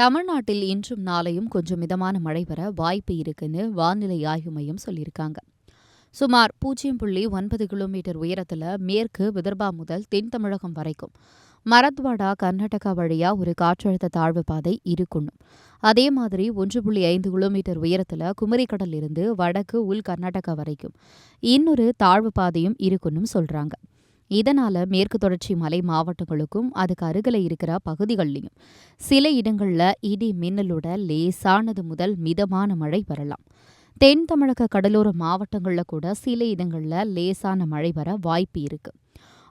தமிழ்நாட்டில் இன்றும் நாளையும் கொஞ்சம் மிதமான மழை வர வாய்ப்பு இருக்குன்னு வானிலை ஆய்வு மையம் சொல்லியிருக்காங்க. சுமார் 0.9 கிலோமீட்டர் உயரத்தில் மேற்கு விதர்பா முதல் தென் தமிழகம் வரைக்கும் மரத்வாடா கர்நாடகா வழியா ஒரு காற்றழுத்த தாழ்வு பாதை இருக்குன்னும், அதே மாதிரி 1.5 கிலோமீட்டர் உயரத்தில் குமரிக்கடல் இருந்து வடக்கு உள் கர்நாடகா வரைக்கும் இன்னொரு தாழ்வு பாதையும் இருக்குன்னும் சொல்றாங்க. இதனால மேற்கு தொடர்ச்சி மலை மாவட்டங்களுக்கும் அதுக்கு அருகில் இருக்கிற பகுதிகள்லையும் சில இடங்கள்ல இடி மின்னலோட லேசானது முதல் மிதமான மழை வரலாம். தென் தமிழக கடலோர மாவட்டங்கள்ல கூட சில இடங்கள்ல லேசான மழை வர வாய்ப்பு இருக்கு.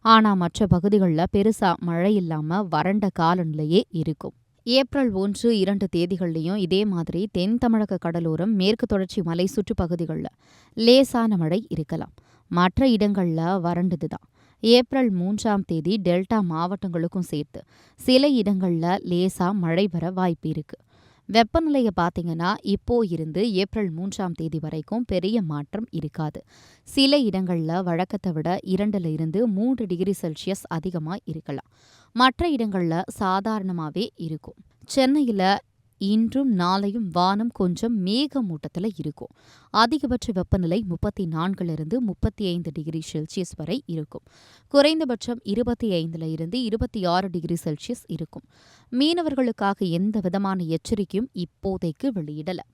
ஆனா மற்ற பகுதிகளில் பெருசா மழை இல்லாம வறண்ட காலநிலையே இருக்கும். ஏப்ரல் 1, 2 தேதிகள்லையும் இதே மாதிரி தென் தமிழக கடலோரம் மேற்கு தொடர்ச்சி மலை சுற்றுப்பகுதிகளில் லேசான மழை இருக்கலாம். மற்ற இடங்கள்ல வறண்டதுதான். ஏப்ரல் 3ஆம் தேதி டெல்டா மாவட்டங்களுக்கும் சேர்த்து சில இடங்கள்ல லேசா மழை வர வாய்ப்பு இருக்கு. வெப்பநிலையை பார்த்தீங்கன்னா இப்போ இருந்து ஏப்ரல் 3ஆம் தேதி வரைக்கும் பெரிய மாற்றம் இருக்காது. சில இடங்கள்ல வழக்கத்தை விட 2 to 3 டிகிரி செல்சியஸ் அதிகமாக இருக்கலாம். மற்ற இடங்கள்ல சாதாரணமாகவே இருக்கும். சென்னையில் இன்றும் நாளையும் வானம் கொஞ்சம் மேகமூட்டத்தில் இருக்கும். அதிகபட்ச வெப்பநிலை 34 to 35 டிகிரி செல்சியஸ் வரை இருக்கும். குறைந்தபட்சம் 25 to 26 டிகிரி செல்சியஸ் இருக்கும். மீனவர்களுக்காக எந்த விதமான எச்சரிக்கையும் இப்போதைக்கு வெளியிடல.